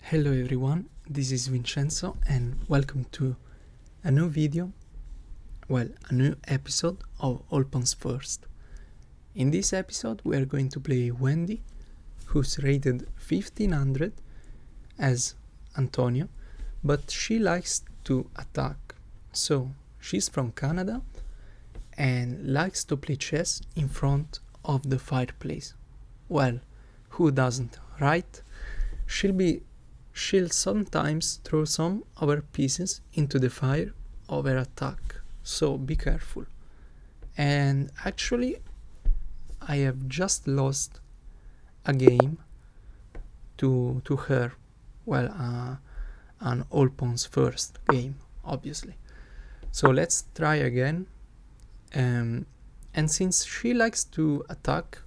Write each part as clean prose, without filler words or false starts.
Hello everyone, this is Vincenzo and welcome to a new video, a new episode of All Pawns First. In this episode we are going to play Wendy, who's rated 1500 as Antonio, but she likes to attack. So she's from Canada and likes to play chess in front of the fireplace. Well, who doesn't, right? She'll sometimes throw some of her pieces into the fire of her attack, so be careful. And actually, I have just lost a game to her. An All Pawns First game, obviously. So let's try again. And since she likes to attack,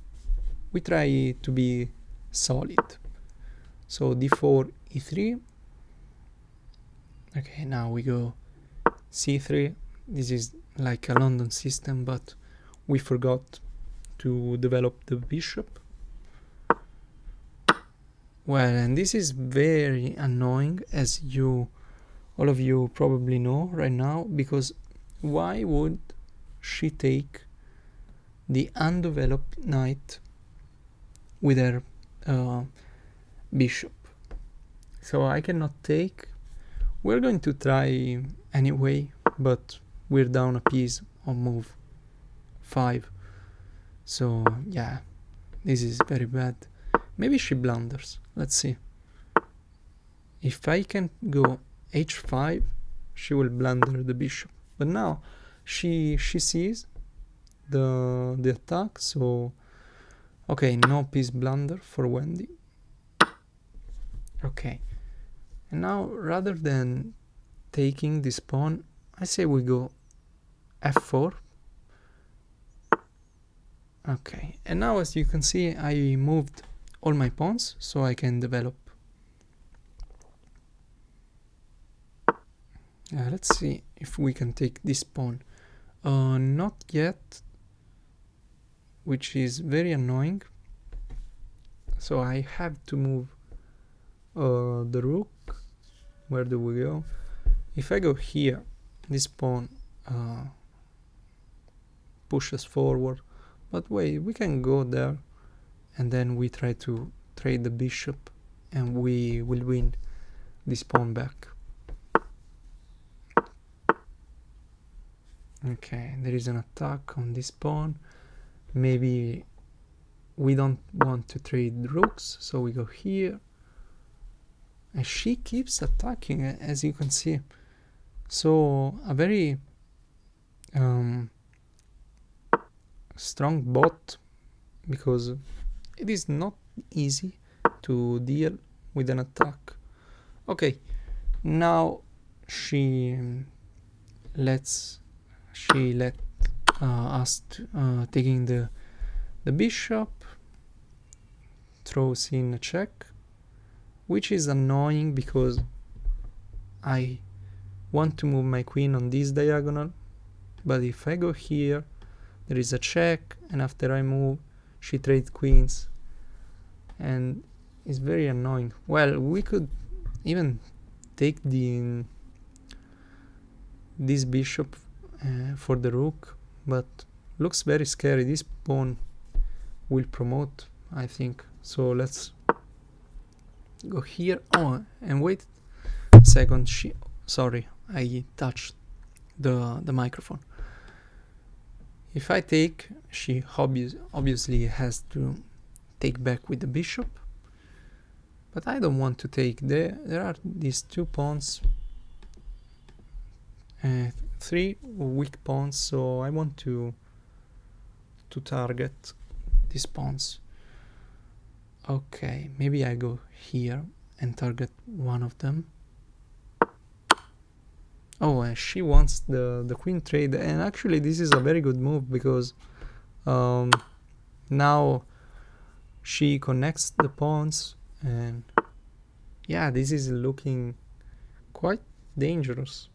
we try to be solid. So d4, e3. Okay, now we go c3. This is like a London system, but we forgot to develop the bishop. Well, and this is very annoying, as all of you probably know right now, because why would she take the undeveloped knight with her bishop? So I cannot take. We're going to try anyway, but we're down a piece on move 5. So yeah, this is very bad. Maybe she blunders. Let's see. If I can go h5, she will blunder the bishop. But now she sees the attack, so okay, no piece blunder for Wendy. Okay. And now, rather than taking this pawn, I say we go f4. Okay, and now as you can see, I moved all my pawns so I can develop. Let's see if we can take this pawn. Not yet, which is very annoying. So I have to move the rook. Where do we go? If I go here, this pawn pushes forward. But wait, we can go there and then we try to trade the bishop and we will win this pawn back. Okay, there is an attack on this pawn. Maybe we don't want to trade rooks, so we go here. And she keeps attacking, as you can see. So a very strong bot, because it is not easy to deal with an attack. Okay, now she let us taking the bishop, throws in a check, which is annoying because I want to move my queen on this diagonal, but if I go here, there is a check, and after I move, she trades queens, and it's very annoying. Well, we could even take this bishop for the rook, but looks very scary. This pawn will promote, I think. So let's go here. Oh, and wait a second. Sorry, I touched the microphone. If I take, she obviously has to take back with the bishop, but I don't want to take. There are these 2 pawns, 3 weak pawns, so I want to target these pawns. Okay, maybe I go here and target one of them. Oh, she wants the queen trade, and actually this is a very good move because now she connects the pawns, and yeah, this is looking quite dangerous.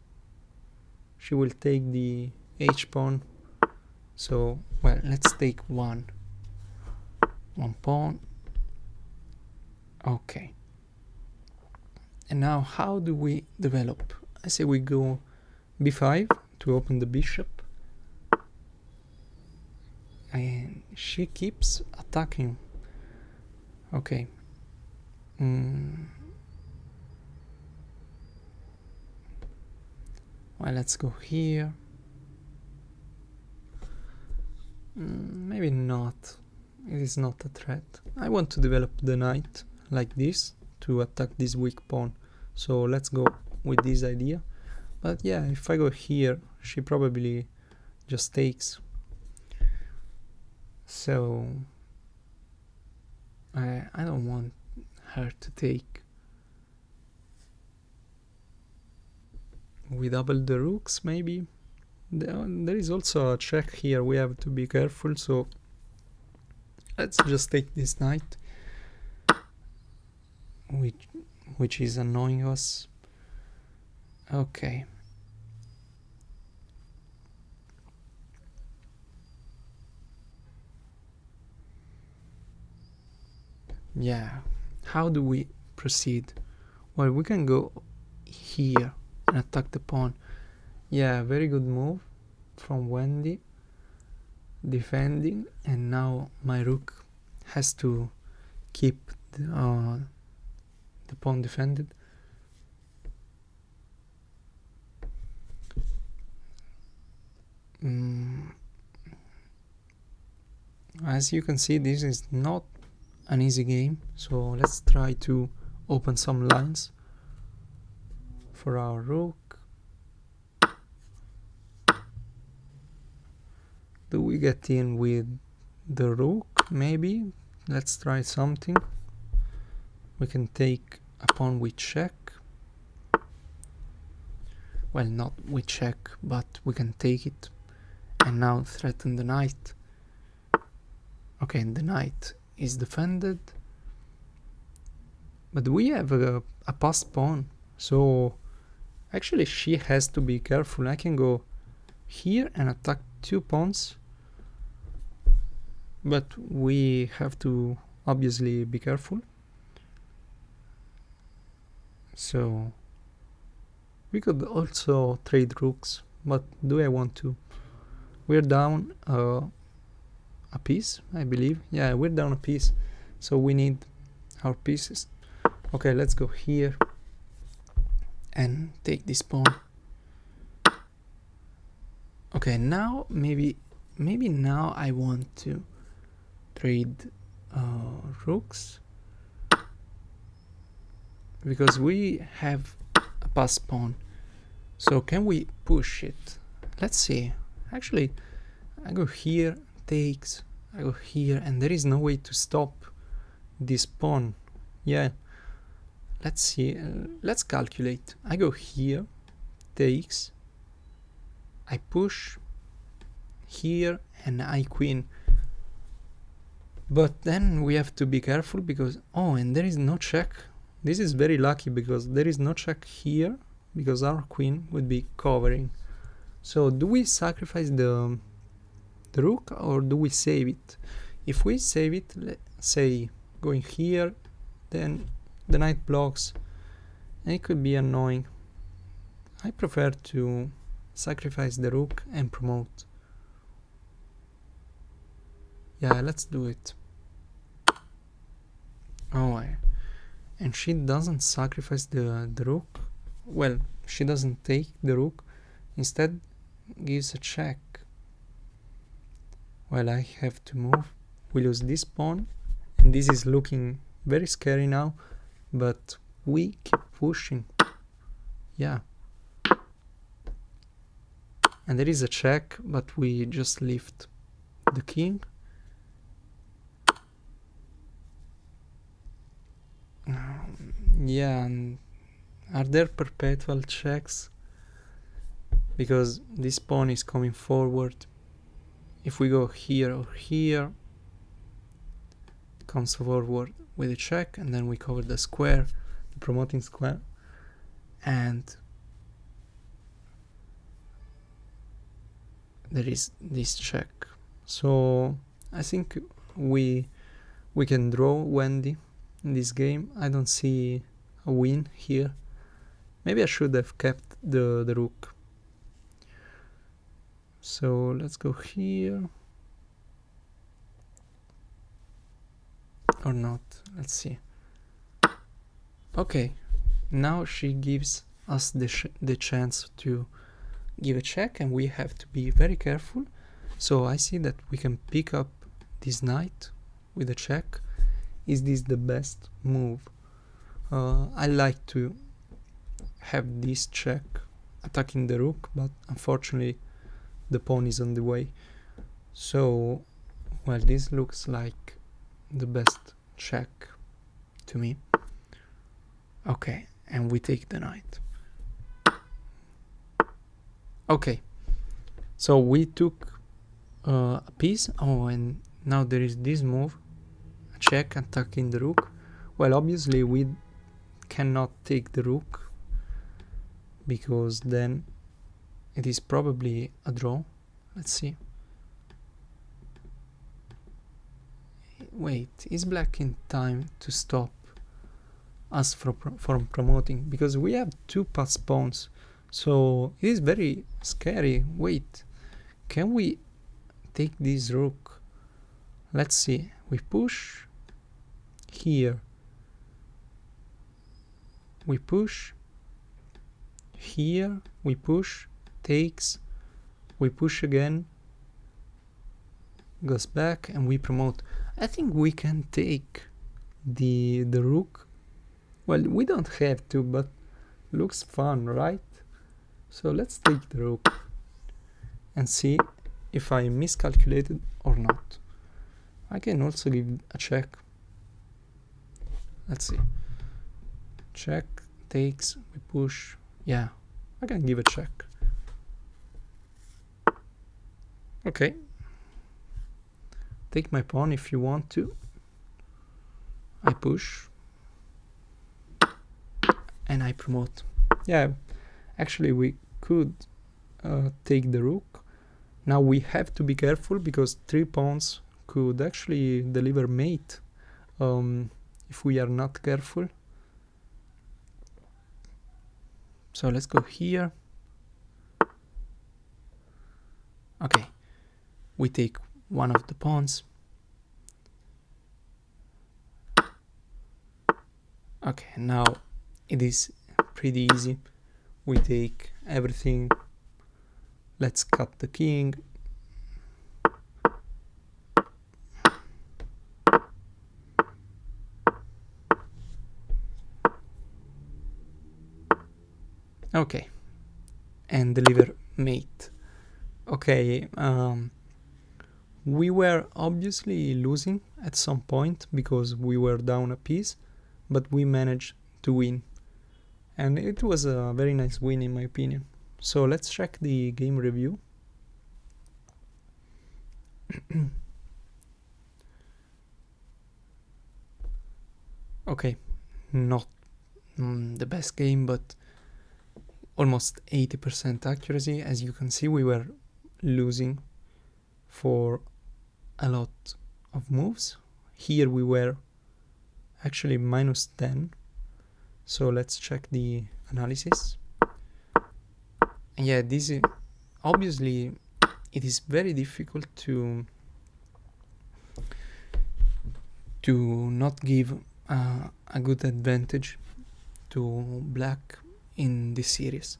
She will take the h pawn, so well, let's take one pawn. Okay, And now how do we develop? I say we go b5 to open the bishop, and she keeps attacking. Okay. Well, let's go here. Maybe not. It is not a threat. I want to develop the knight like this to attack this weak pawn. So let's go with this idea. But yeah, if I go here, she probably just takes. So I don't want her to take. We double the rooks, maybe. There is also a check here, we have to be careful, so let's just take this knight, which is annoying us. Okay. Yeah, how do we proceed? Well, we can go here and attack the pawn. Yeah, very good move from Wendy, defending, and now my rook has to keep the pawn defended. As you can see, this is not an easy game, so let's try to open some lines for our rook. Do we get in with the rook? Maybe. Let's try something. We can take a pawn with check. Well, not with check, but we can take it and now threaten the knight. Okay, the knight is defended, but we have a passed pawn, so actually she has to be careful. I can go here and attack 2 pawns, but we have to obviously be careful. So we could also trade rooks, but do I want to? We're down a piece, I believe. Yeah, we're down a piece, so we need our pieces. Okay, let's go here and take this pawn. Okay, now maybe now I want to trade rooks, because we have a passed pawn. So can we push it? Let's see. Actually, I go here, takes, I go here, and there is no way to stop this pawn. Yeah, let's see, let's calculate. I go here, takes, I push here, and I queen. But then we have to be careful because, oh, and there is no check. This is very lucky because there is no check here, because our queen would be covering. So do we sacrifice the rook or do we save it? If we save it, let's say going here, then the knight blocks and it could be annoying. I prefer to sacrifice the rook and promote. Yeah, let's do it. Oh, and she doesn't sacrifice the rook. Well, she doesn't take the rook, instead gives a check. Well, I have to move. We lose this pawn, and this is looking very scary now, but we keep pushing. Yeah. And there is a check, but we just lift the king. Yeah, and are there perpetual checks? Because this pawn is coming forward. If we go here or here, it comes forward with a check, and then we cover the square, the promoting square, and there is this check. So I think we can draw Wendy in this game. I don't see a win here. Maybe I should have kept the rook. So let's go here. Or not. Let's see. Okay. Now she gives us the chance to give a check, and we have to be very careful. So I see that we can pick up this knight with a check. Is this the best move? I like to have this check attacking the rook, but unfortunately the pawn is on the way. So, well, this looks like the best check to me. Okay, and we take the knight. Okay, so we took a piece. Oh, and now there is this move, a check attacking the rook. Well, obviously we cannot take the rook, because then it is probably a draw. Let's see. Wait, is black in time to stop us from promoting? Because we have two pass pawns, so it is very scary. Wait, can we take this rook? Let's see. We push here. We push here. We push. Takes. We push again. Goes back, and we promote. I think we can take the rook. Well, we don't have to, but looks fun, right? So let's take the rook and see if I miscalculated or not. I can also give a check. Let's see. Check, takes, we push. Yeah, I can give a check. Okay. Take my pawn if you want to. I push. And I promote. Yeah, actually we could take the rook. Now we have to be careful, because 3 pawns could actually deliver mate if we are not careful. So let's go here. Okay, we take one of the pawns. Okay, now it is pretty easy. We take everything. Let's cut the king. Okay, and deliver mate. Okay, we were obviously losing at some point because we were down a piece, but we managed to win, and it was a very nice win in my opinion. So let's check the game review. Okay, not the best game, but almost 80% accuracy. As you can see, we were losing for a lot of moves. Here we were actually minus 10. So let's check the analysis. And yeah, this is obviously, it is very difficult to not give a good advantage to black in this series.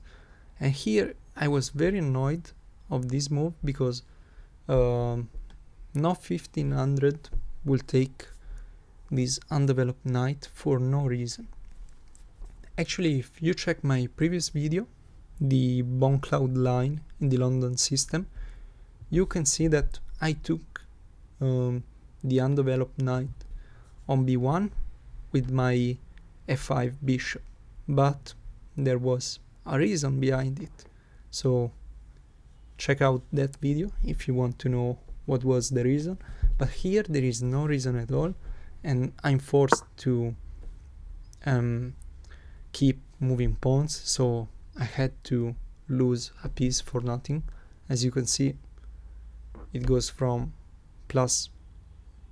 And here I was very annoyed of this move, because no 1500 will take this undeveloped knight for no reason. Actually, if you check my previous video, the bone cloud line in the London system, you can see that I took the undeveloped knight on b1 with my f5 bishop, but there was a reason behind it. So check out that video if you want to know what was the reason. But here there is no reason at all, and I'm forced to keep moving pawns, so I had to lose a piece for nothing. As you can see, it goes from plus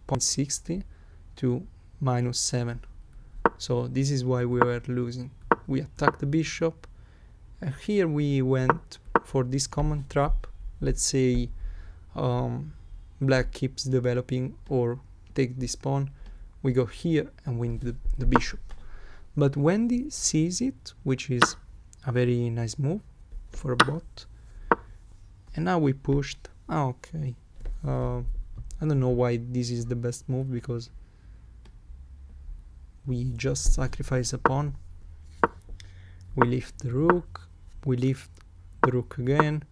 0.60 to minus 7. So this is why we were losing. we attack the bishop. Here we went for this common trap. Let's say black keeps developing or take this pawn. We go here and win the bishop. But Wendy sees it, which is a very nice move for a bot. And now we pushed. Okay. I don't know why this is the best move, because we just sacrifice a pawn. We lift the rook. We lift the rook again.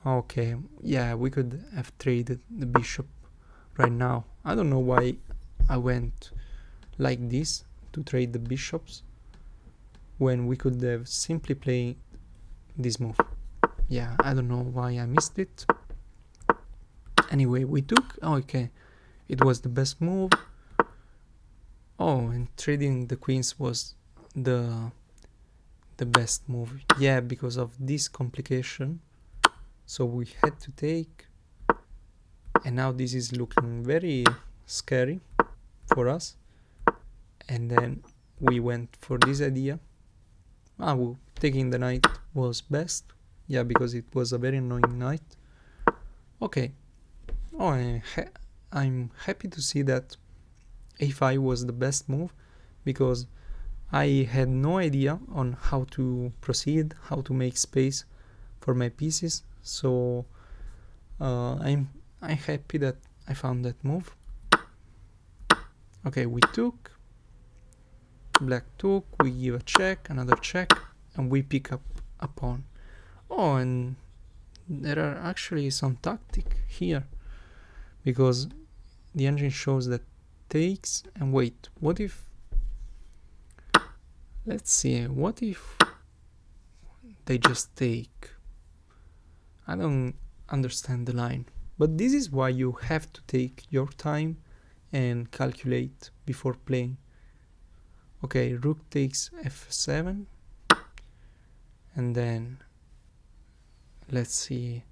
Okay, yeah, we could have traded the bishop right now. I don't know why I went like this to trade the bishops when we could have simply played this move. Yeah, I don't know why I missed it. Anyway, we took. Oh, okay, it was the best move. Oh, and trading the queens was the best move. Yeah, because of this complication. So we had to take, and now this is looking very scary for us. And then we went for this idea. Well, taking the knight was best. Yeah, because it was a very annoying knight. Okay. Oh, I'm happy to see that a5 was the best move, because I had no idea on how to proceed, how to make space for my pieces. So I'm happy that I found that move. Okay, we took. Black took. We give a check, another check, and we pick up a pawn. Oh, and there are actually some tactic here, because the engine shows that takes. And wait, what if, let's see, what if they just take? I don't understand the line, but this is why you have to take your time and calculate before playing. Okay, rook takes f7, and then let's see,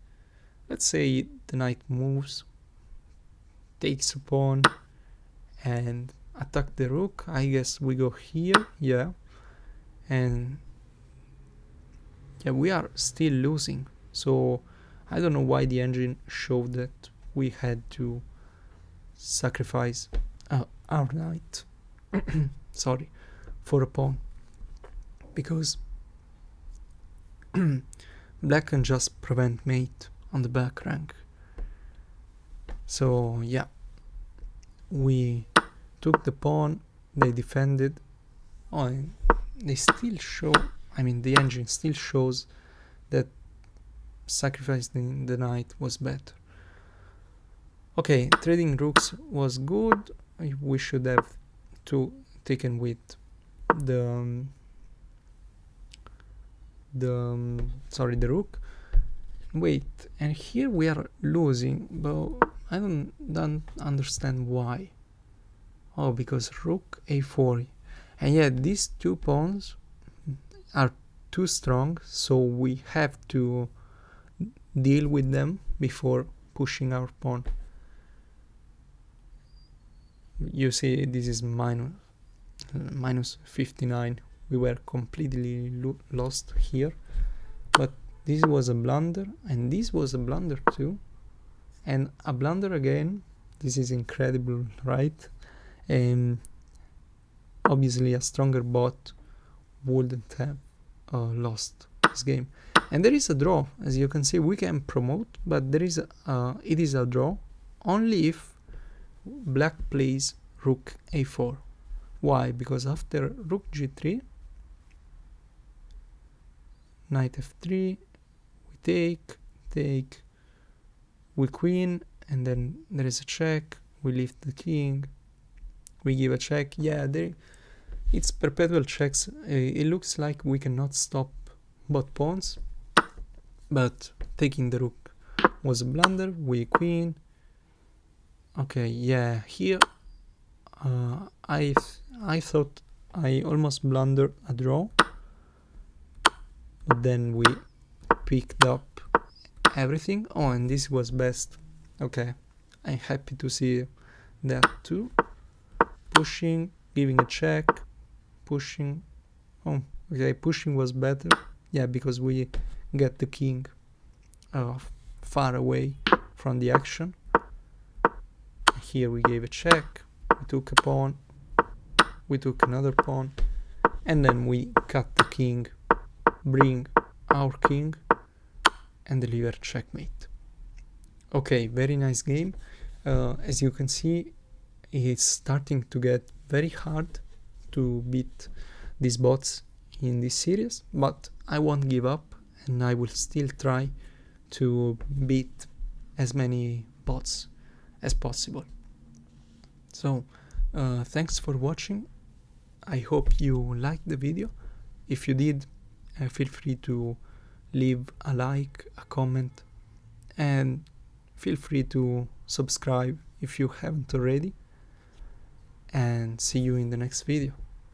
let's say the knight moves, takes a pawn, and attack the rook. I guess we go here. Yeah, and yeah, we are still losing. So I don't know why the engine showed that we had to sacrifice our knight sorry, for a pawn, because black can just prevent mate on the back rank. So yeah, we took the pawn, they defended. Oh, and they still show, I mean the engine still shows that sacrificing the knight was better. Okay, trading rooks was good. We should have taken with the rook. Wait, and here we are losing, but I don't understand why. Oh, because rook a4, and yet these two pawns are too strong, so we have to deal with them before pushing our pawn. You see, this is minus 59. We were completely lost here, but this was a blunder, and this was a blunder too, and a blunder again. This is incredible, right? And obviously a stronger bot wouldn't have lost this game. And there is a draw. As you can see, we can promote, but there is it is a draw only if black plays rook a4. Why? Because after rook g3, knight f3, we take, we queen, and then there is a check, we lift the king, we give a check. Yeah, it's perpetual checks. It looks like we cannot stop both pawns, but taking the rook was a blunder. We queen. Okay, yeah, here I thought I almost blundered a draw, but then we picked up everything. Oh, and this was best. Okay, I'm happy to see that too. Pushing, giving a check, pushing. Oh, okay, pushing was better. Yeah, because we get the king far away from the action. Here we gave a check, we took a pawn, we took another pawn, and then we cut the king, bring our king, and deliver checkmate. Okay, very nice game. As you can see, it's starting to get very hard to beat these bots in this series, but I won't give up and I will still try to beat as many bots as possible. So thanks for watching. I hope you liked the video. If you did, feel free to leave a like, a comment, and feel free to subscribe if you haven't already. And see you in the next video.